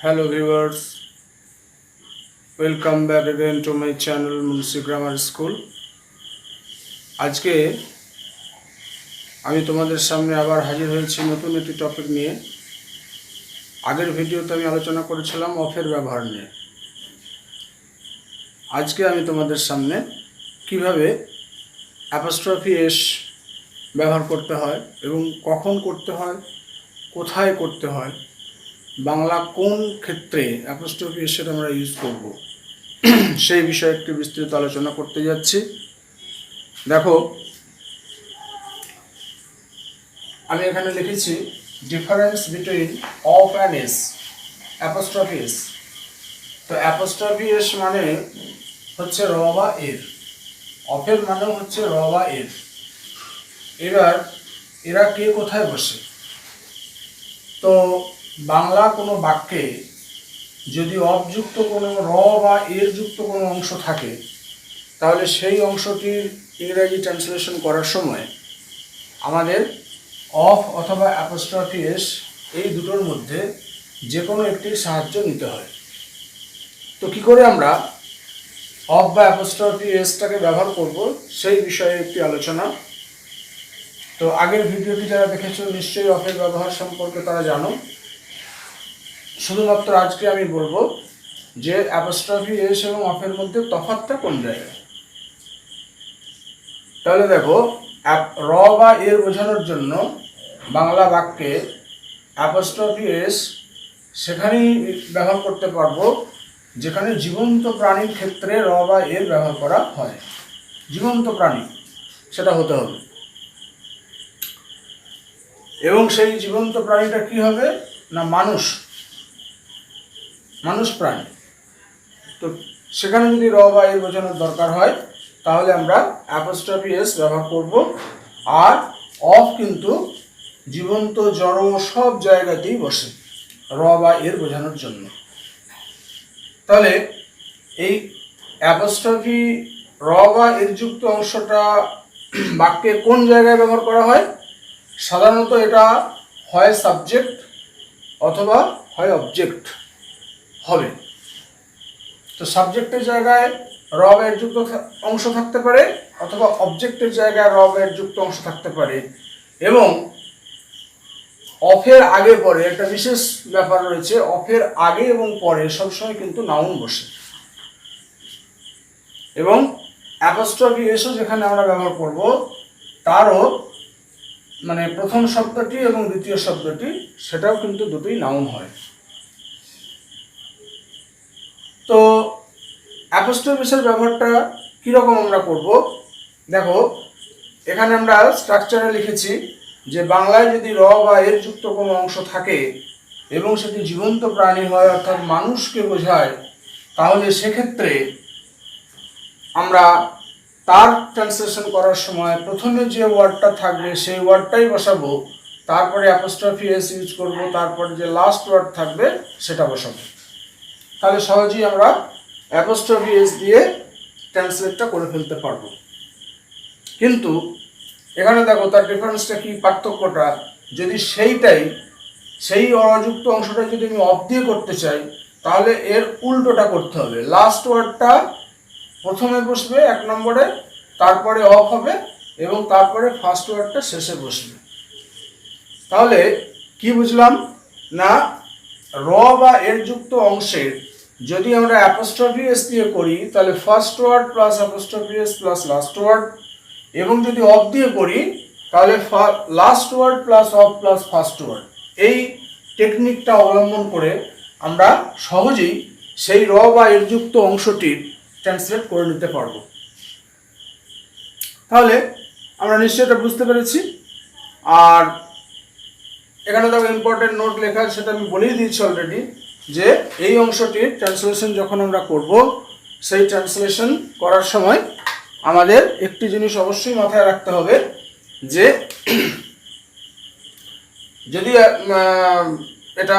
Hello viewers, welcome back again to my channel Munshi Grammar School. আজকে আমি তোমাদের সামনে আবার হাজির হয়েছি নতুন একটি টপিক নিয়ে। আগের ভিডিওতে আমি আলোচনা করেছিলাম অফের ব্যবহার নিয়ে। আজকে আমি তোমাদের সামনে কিভাবে অ্যাপোস্ট্রফি এস ব্যবহার করতে হয় এবং কখন করতে হয়, কোথায় করতে হয়, বাংলা কোন ক্ষেত্রে অ্যাপোস্ট্রফি এস আমরা ইউজ করব সেই বিষয়ে একটি বিস্তৃত আলোচনা করতে যাচ্ছি। দেখো, আমি এখানে লিখেছি difference between of and S, apostrophe S. তো অ্যাপোস্ট্রফি এস মানে হচ্ছে র বা এর, অফের মানে হচ্ছে র বা এর। এবার এরা কে কোথায় বসে? তো বাংলা কোনো বাক্যে যদি অফযুক্ত কোনো র বা এর যুক্ত কোনো অংশ থাকে, তাহলে সেই অংশটির ইংরেজি ট্রান্সলেশন করার সময় আমাদের অফ অথবা অ্যাপোস্ট্রফি এস এই দুটোর মধ্যে যে কোনো একটির সাহায্য নিতে হয়। তো কি করে আমরা অফ বা অ্যাপোস্ট্রফি এসটাকে ব্যবহার করব সেই বিষয়ে একটি আলোচনা। তো আগের ভিডিওটি যারা দেখেছো নিশ্চয়ই অফের ব্যবহার সম্পর্কে তারা জানো। শুধুমাত্র আজকে আমি বলবো যে অ্যাপোস্ট্রফি এস এবং অফের মধ্যে তফাৎটা কোন জায়গায়। তাহলে দেখো, র বা এর বোঝানোর জন্য বাংলা বাক্যে অ্যাপোস্ট্রফি এস সেখানেই ব্যবহার করতে পারবো যেখানে জীবন্ত প্রাণীর ক্ষেত্রে র বা এর ব্যবহার করা হয়। জীবন্ত প্রাণী সেটা হতে হবে, এবং সেই জীবন্ত প্রাণীটা কি হবে না মানুষ প্রাণী। তো সেখানে যদি র বা এর বোঝানোর দরকার হয় তাহলে আমরা অ্যাপোস্ট্রফি এস ব্যবহার করব। আর অফ কিন্তু জীবন্ত জড় সব জায়গাতেই বসে র বা এর বোঝানোর জন্য। তাহলে এই অ্যাপোস্ট্রফি র বা এর যুক্ত অংশটা বাক্যের কোন জায়গায় ব্যবহার করা হয়? সাধারণত এটা হয় সাবজেক্ট অথবা হয় অবজেক্ট হবে। তো সাবজেক্টের জায়গায় র বা এর যুক্ত অংশ থাকতে পারে অথবা অবজেক্টের জায়গায় র বা এর যুক্ত অংশ থাকতে পারে। এবং অফের আগে পরে একটা বিশেষ ব্যাপার রয়েছে, অফের আগে এবং পরে সবসময় কিন্তু নাউন বসে। এবং অ্যাপোস্ট্রফি এসও যেখানে আমরা ব্যবহার করব তারও মানে প্রথম শব্দটি এবং দ্বিতীয় শব্দটি সেটাও কিন্তু দুটোই নাউন হয়। তো অ্যাপোস্ট্রফি এসের ব্যবহারটা কীরকম আমরা করব? দেখো, এখানে আমরা স্ট্রাকচারে লিখেছি যে বাংলায় যদি র বা এর যুক্ত কোনো অংশ থাকে এবং সেটি জীবন্ত প্রাণী হয় অর্থাৎ মানুষকে বোঝায়, তাহলে সেক্ষেত্রে আমরা তার ট্রান্সলেশন করার সময় প্রথমে যে ওয়ার্ডটা থাকবে সেই ওয়ার্ডটাই বসাবো, তারপরে অ্যাপোস্ট্রফি এস ইউজ করব, তারপরে যে লাস্ট ওয়ার্ড থাকবে সেটা বসাবো। তাহলে সহজেই আমরা অ্যাপোস্ট্রফি এস দিয়ে ট্রান্সলেটটা করে ফেলতে পারবো। কিন্তু এখানে দেখো তার ডিফারেন্সটা কি, পার্থক্যটা। যদি সেই অযুক্ত অংশটা যদি আমি অফ দিয়ে করতে চাই তাহলে এর উল্টোটা করতে হবে। লাস্ট ওয়ার্ডটা প্রথমে বসবে 1 নম্বরে, তারপরে অফ হবে এবং তারপরে ফার্স্ট ওয়ার্ডটা শেষে বসবে। তাহলে কি বুঝলাম না, র বা এর যুক্ত অংশের যদি আমরা অ্যাপোস্ট্রফি এস দিয়ে করি তাহলে first word plus apostrophe s plus last word, এবং যদি অফ দিয়ে করি তাহলে last word plus of plus first word. এই টেকনিকটা অবলম্বন করে আমরা সহজেই সেই র বা এর যুক্ত অংশটির ট্রান্সলেট করে নিতে পারবো। তাহলে আমরা নিশ্চয়ই এটা বুঝতে পেরেছি। আর এখানে দেখো ইম্পর্টেন্ট নোট লেখা, সেটা আমি বলেই দিয়েছি অলরেডি, যে এই অংশটির ট্রান্সলেশন যখন আমরা করব সেই ট্রান্সলেশন করার সময় আমাদের একটি জিনিস অবশ্যই মাথায় রাখতে হবে, যে যদি এটা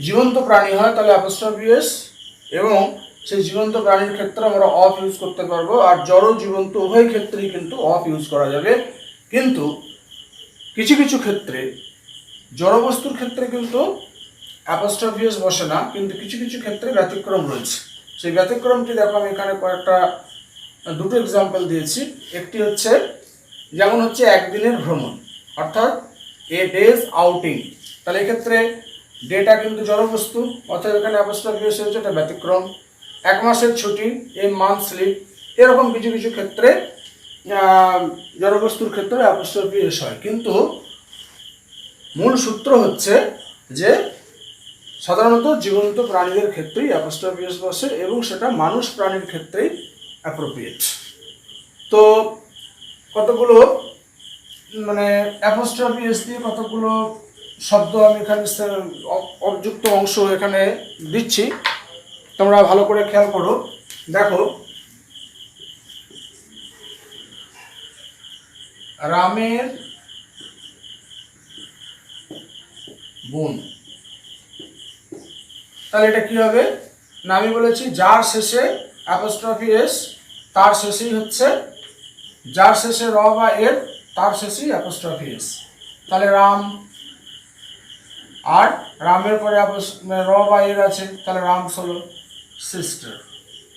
জীবন্ত প্রাণী হয় তাহলে অ্যাপোস্ট্রফি এস, এবং সেই জীবন্ত প্রাণীর ক্ষেত্রে আমরা অফ ইউজ করতে পারবো। আর জড় জীবন্ত উভয় ক্ষেত্রেই কিন্তু অফ ইউজ করা যাবে। কিন্তু কিছু কিছু ক্ষেত্রে জড়বস্তুর ক্ষেত্রে কিন্তু অ্যাপোস্ট্রফি এস বসে না, কিন্তু কিছু কিছু ক্ষেত্রে ব্যতিক্রম রয়েছে। সেই ব্যতিক্রমটি দেখো, আমি এখানে দুটো এক্সাম্পল দিয়েছি। একটি হচ্ছে, যেমন হচ্ছে একদিনের ভ্রমণ, অর্থাৎ এ ডেজ আউটিং। তাহলে এক্ষেত্রে ডেটা কিন্তু জড়বস্তু, অর্থাৎ এখানে অ্যাপোস্ট্রফি এস হচ্ছে, এটা ব্যতিক্রম। এক মাসের ছুটি, এ মান্থ লিভ। এরকম কিছু কিছু ক্ষেত্রে জড়বস্তুর ক্ষেত্রে অ্যাপোস্ট্রফি এস হয়, কিন্তু মূল সূত্র হচ্ছে যে সাধারণত জীবন্ত প্রাণীদের ক্ষেত্রেই অ্যাপোস্ট্রফি এস বসে, এবং সেটা মানুষ প্রাণীর ক্ষেত্রেই অ্যাপ্রোপ্রিয়েট। তো কতগুলো মানে অ্যাপোস্ট্রফি এস দিয়ে কতগুলো শব্দ আমি এখানে অবযুক্ত অংশ এখানে দিচ্ছি, তোমরা ভালো করে খেয়াল করো। দেখো, রামের বোন, তাহলে এটা কি হবে না, আমি বলেছি যার শেষে অ্যাপোস্ট্রফি এস, তার শেষেই হচ্ছে, যার শেষে র বা এর, তার শেষেই অ্যাপোস্ট্রফি এস। তাহলে রাম, আর রামের পরে র বা এর আছে, তাহলে রামস হলো সিস্টার,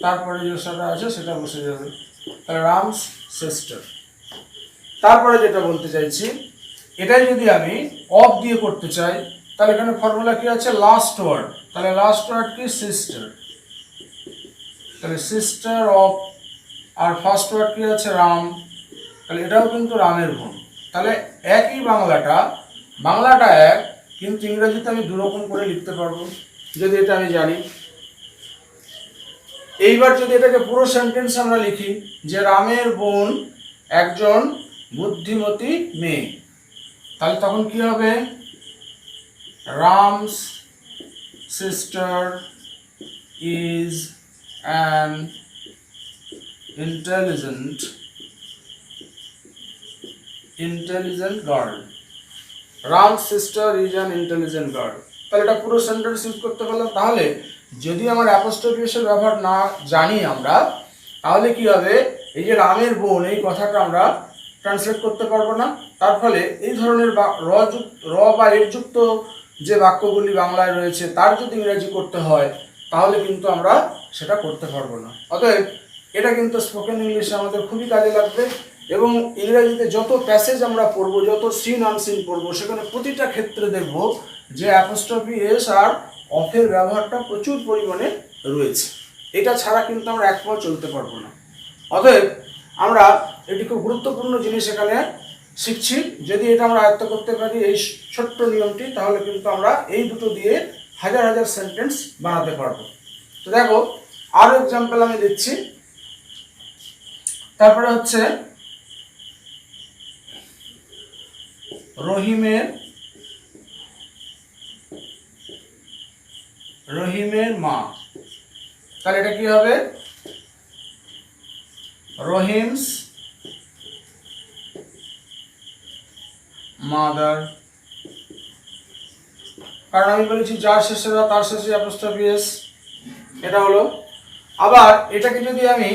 তারপরে যে সেটা আছে সেটা বসে যাবে, তাহলে রামস সিস্টার। তারপরে যেটা বলতে চাইছি, এটাই যদি আমি অফ দিয়ে করতে চাই, তাহলে এখানে ফর্মুলা কি আছে, লাস্ট ওয়ার্ড। তাহলে লাস্ট ওয়ার্ড কি, সিস্টার, তাহলে সিস্টার অফ। আর ফার্স্ট ওয়ার্ড কি আছে, রাম, তাহলে এটাও কিন্তু রামের বোন। তাহলে একই বাংলাটা এক, কিন্তু ইংরেজিতে আমি দুরকম করে লিখতে পারবো, যদি এটা আমি জানি। এইবার যদি এটাকে পুরো সেন্টেন্স আমরা লিখি, যে রামের বোন একজন বুদ্ধিমতী মেয়ে, তাহলে তখন কি হবে, Ram's sister is an intelligent girl. Ram's sister is an intelligent girl. তাহলে এটা পুরো সেন্টেন্স ইউজ করতে পারলাম। তাহলে যদি আমার অ্যাপোস্ট্রফি এর ব্যবহার না জানি আমরা, তাহলে কি হবে, এই যে রামের বোন, এই কথাটা আমরা ট্রান্সলেট করতে পারবো না। তার ফলে এই ধরনের র বা এর যুক্ত যে বাক্যগুলি বাংলায় রয়েছে, তার যদি ইংরেজি করতে হয়, তাহলে কিন্তু আমরা সেটা করতে পারবো না। অতএব এটা কিন্তু স্পোকেন ইংলিশে আমাদের খুবই কাজে লাগবে, এবং ইংরেজিতে যত প্যাসেজ আমরা পড়বো, যত সিন আনসিন পড়বো, সেখানে প্রতিটা ক্ষেত্রে দেখব যে অ্যাপোস্ট্রফি এস আর অফের ব্যবহারটা প্রচুর পরিমাণে রয়েছে। এটা ছাড়া কিন্তু আমরা এক পাও চলতে পারবো না। অতএব আমরা এটি খুব গুরুত্বপূর্ণ জিনিস এখানে শিখছি। যদি এটা আমরা আয়ত্ত করতে পারি, এই ছোট্ট নিয়মটি, তাহলে কিন্তু আমরা এই দুটো দিয়ে হাজার হাজার সেন্টেন্স বানাতে পারবো। তো দেখো, আরও এক্সাম্পল আমি দিচ্ছি। তারপরে হচ্ছে, রহিমের মা, তাহলে এটা কি হবে, রহিমস মাদার। কারণ আমি বলেছি যার শেষে বা তার শেষে অ্যাপোস্ট্রফি এস, এটা হলো। আবার এটাকে যদি আমি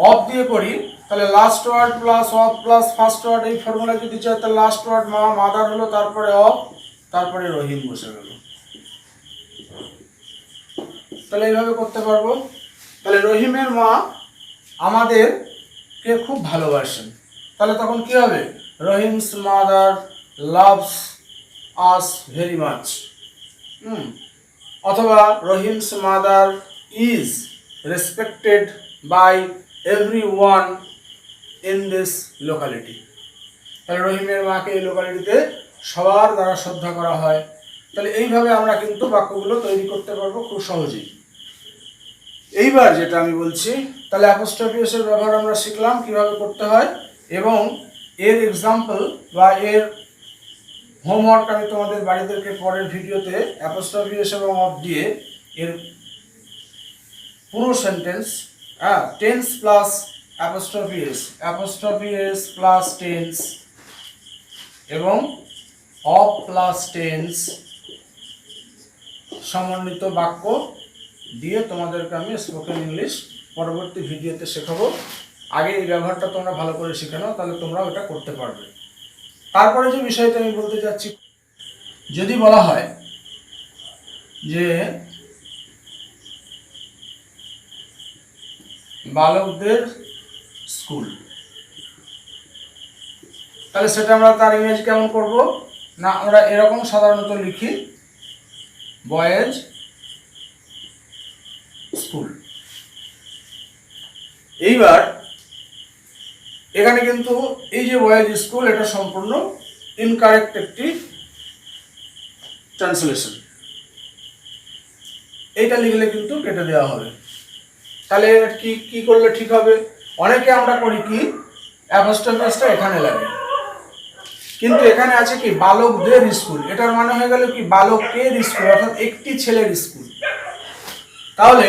অফ দিয়ে করি, তাহলে last word plus of plus first word, এই ফর্মুলা যদি চাই, তাহলে লাস্ট ওয়ার্ড মাদার হলো, তারপরে অফ, তারপরে রহিম বসে গেল। তাহলে এইভাবে করতে পারবো। তাহলে রহিমের মা আমাদেরকে খুব ভালোবাসেন, তাহলে তখন কি হবে, Rahim's mother loves us very much. অথবা Rahim's mother is respected by everyone in this locality. তাহলে রহিমের মাকে এই লোকালিটিতে সবার দ্বারা শ্রদ্ধা করা হয়। তাহলে এইভাবে আমরা কিন্তু বাক্যগুলো তৈরি করতে পারবো খুব সহজেই। এইবার যেটা আমি বলছি, তাহলে অ্যাপোস্ট্রফি এস এর ব্যবহার আমরা শিখলাম কিভাবে করতে হয়, এবং এর এক্সাম্পল বা এর হোমওয়ার্ক আমি তোমাদের বাড়িদেরকে পরের ভিডিওতে অ্যাপোস্ট্রফি এস এবং অফ দিয়ে এর পুরো sentence, tense plus apostrophe s plus tense এবং অফ প্লাস টেন্স সমন্বিত বাক্য দিয়ে তোমাদেরকে আমি স্পোকেন ইংলিশ পরবর্তী ভিডিওতে শেখাবো। আগে এই ব্যবহারটা তোমরা ভালো করে শিখে নাও, তাহলে তোমরা ওটা করতে পারবে। তারপরে যে বিষয়টা আমি বলতে যাচ্ছি, যদি বলা হয় যে বালকদের স্কুল, তাহলে সেটা আমরা তার ইংরেজি কেমন করব না, আমরা এরকম সাধারণত লিখি বয়েজ স্কুল। এইবার এখানে কিন্তু এই যে বয়েজ স্কুল, এটা সম্পূর্ণ ইনকারেক্ট একটি ট্রান্সলেশন, এইটা লিখলে কিন্তু কেটে দেওয়া হবে। তাহলে কি কি করলে ঠিক হবে? অনেকে আমরা করি কি, অ্যাপোস্ট্রফিটা এখানে লাগে, কিন্তু এখানে আছে কি বালকদের স্কুল, এটার মানে হয়ে গেল কি বালকের স্কুল, অর্থাৎ একটি ছেলের স্কুল। তাহলে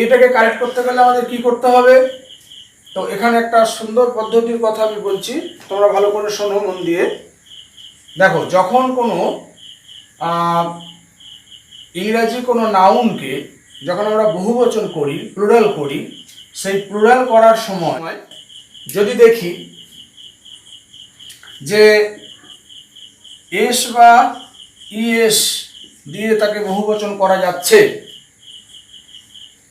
এটাকে কারেক্ট করতে গেলে আমাদের কি করতে হবে? তো এখানে একটা সুন্দর পদ্ধতির কথা আমি বলছি, তোমরা ভালো করে শোনো মন দিয়ে। দেখো, যখন কোনো ইংরাজি কোনো নাউনকে যখন আমরা বহুবচন করি, প্লুরাল করি, সেই প্লুরাল করার সময় যদি দেখি যে এস বা ইএস দিয়ে তাকে বহুবচন করা যাচ্ছে,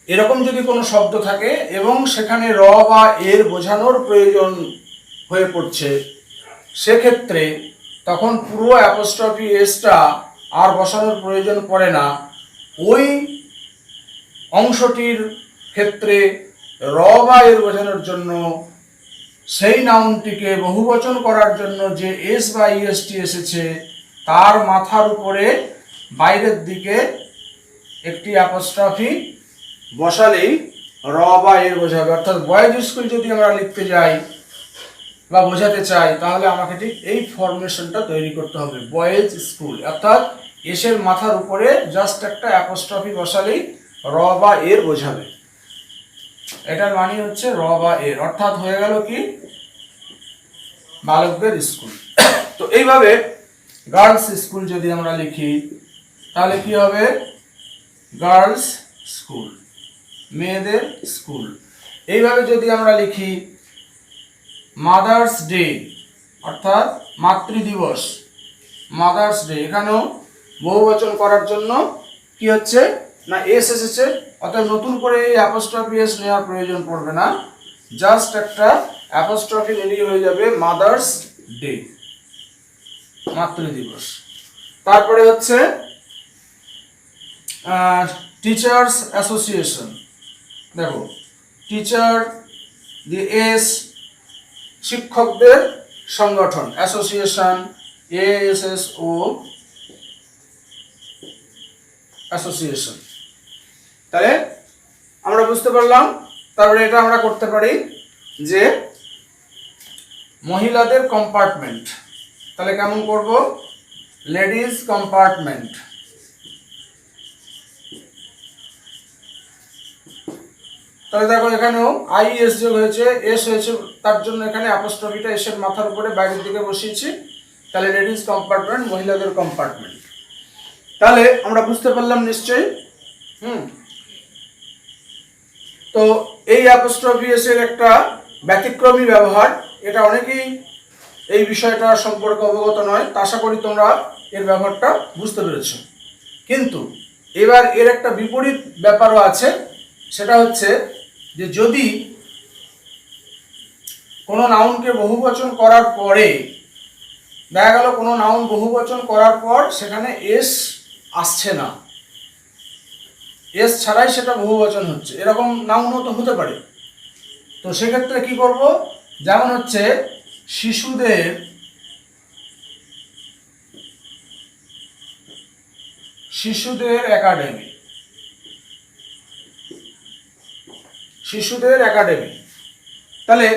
এরকম যদি কোনো শব্দ থাকে এবং সেখানে র বা এর বোঝানোর প্রয়োজন হয়ে পড়ছে, সেক্ষেত্রে তখন পুরো অ্যাপোস্ট্রফি এসটা আর বসানোর প্রয়োজন পড়ে না। ওই অংশটির ক্ষেত্রে র বা এর বোঝানোর জন্য সেই নাউনটিকে বহুবচন করার জন্য যে এস বা ইএসটি এসেছে, তার মাথার উপরে বাইরের দিকে একটি অ্যাপোস্ট্রফি বসালেই র বা এর বোঝাবে। অর্থাৎ বয়েজ স্কুল যদি আমরা লিখতে যাই বা বোঝাতে চাই, তাহলে আমাকে ঠিক এই ফরমেশনটা তৈরি করতে হবে, বয়েজ স্কুল, অর্থাৎ এসের মাথার উপরে জাস্ট একটা অ্যাপোস্ট্রফি বসালেই র বা এর বোঝাবে। এটার মানে হচ্ছে র বা এর, অর্থাৎ হয়ে গেল কি বালকদের স্কুল। তো এইভাবে গার্লস স্কুল যদি আমরা লিখি, তাহলে কি হবে? গার্লস স্কুল, মেয়েদের স্কুল। এইভাবে যদি আমরা লিখি মাদার্স ডে, অর্থাৎ মাতৃদিবস, মাদার্স ডে, এখানেও বহুবচন করার জন্য কি হচ্ছে না এস এসেছে, অর্থাৎ নতুন করে এই অ্যাপোস্ট্রফি এস নেওয়ার প্রয়োজন পড়বে না, জাস্ট একটা অ্যাপোস্ট্রফি নিলেই হয়ে যাবে মাদার্স ডে, মাতৃদিবস। তারপরে হচ্ছে টিচার্স অ্যাসোসিয়েশন, দেখো টিচার দি এস, শিক্ষকদের সংগঠন, অ্যাসোসিয়েশন ASSO, অ্যাসোসিয়েশন। তাহলে আমরা বুঝতে পারলাম। তারপরে এটা আমরা করতে পারি যে মহিলাদের কম্পার্টমেন্ট, তাহলে কেমন করব? Ladies compartment. তাহলে দেখো এখানেও আইএস যোগ হয়েছে, এস হয়েছে, তার জন্য এখানে অ্যাপোস্ট্রফিটা এসের মাথার উপরে বাইরের দিকে বসিয়েছি, তাহলে লেডিজ কম্পার্টমেন্ট, মহিলাদের কম্পার্টমেন্ট। তাহলে আমরা বুঝতে পারলাম নিশ্চয়ই। তো এই অ্যাপোস্ট্রফি এসের একটা ব্যতিক্রমী ব্যবহার, এটা অনেকেই এই বিষয়টা সম্পর্কে অবগত নয়, তা আশা করি তোমরা এর ব্যবহারটা বুঝতে পেরেছ। কিন্তু এবার এর একটা বিপরীত ব্যাপারও আছে, সেটা হচ্ছে যে যদি কোনো নাউনকে বহুবচন করার পরে দেখা গেল কোনো নাউন বহুবচন করার পর সেখানে এস আসছে না, এস ছাড়াই সেটা বহুবচন হচ্ছে, এরকম নাউনও তো হতে পারে। তো সেক্ষেত্রে কি করব? যেমন হচ্ছে শিশুদের একাডেমি, শিশুদের একাডেমি। তাহলে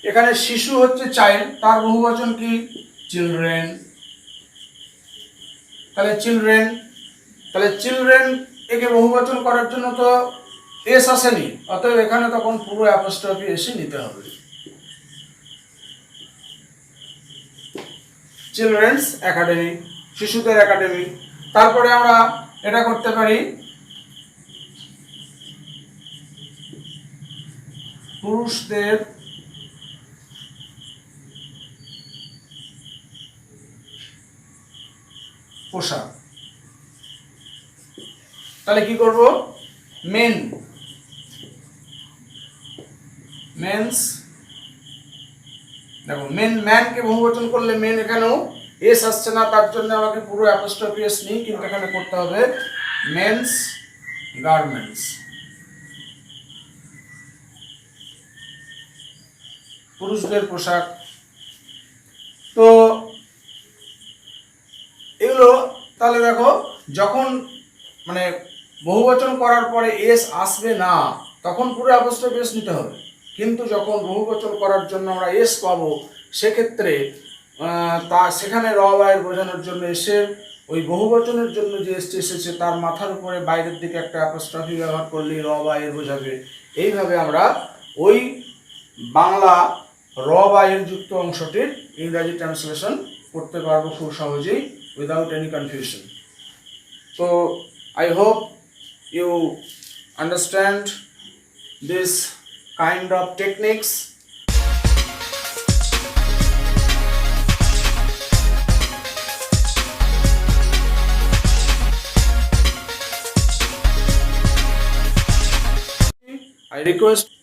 এখানে শিশু হচ্ছে চাইল্ড, তার বহুবচন কি? চিলড্রেন। তাহলে চিলড্রেন, তাহলে চিলড্রেন একে বহুবচন করার জন্য তো এস আসেনি, অতএব এখানে তখন পুরো অ্যাপোস্ট্রফি এসে নিতে হবে, চিলড্রেন্স একাডেমি, শিশুদের একাডেমি। তারপরে আমরা এটা করতে পারি পুরুষদের পোশাক, তাহলে কি করব, মেন, মেন্স, দেখো মেন, ম্যানকে বহুবচন করলে মেন, এখানেও এস আসছে না, তার জন্য আমাকে পুরো অ্যাপোস্ট্রফি এস নেই, কিন্তু এখানে করতে হবে মেন্স গার্মেন্টস, পুরুষদের পোশাক। তো এগুলো তাহলে দেখো, যখন মানে বহুবচন করার পরে এস আসবে না তখন পুরো অ্যাপোস্ট্রফি এস নিতে হবে, কিন্তু যখন বহুবচন করার জন্য আমরা এস পাবো সেক্ষেত্রে সেখানে র বা এর বোঝানোর জন্য এসের ওই বহুবচনের জন্য যে এসটি এসেছে তার মাথার উপরে বাইরের দিকে একটা অ্যাপোস্ট্রফি ব্যবহার করলেই র বা এর বোঝাবে। এইভাবে আমরা ওই বাংলা র বা এর যুক্ত অংশটির ইংরাজি ট্রান্সলেশন করতে পারবো খুব সহজেই, without any confusion. So I hope you understand this kind of techniques. I request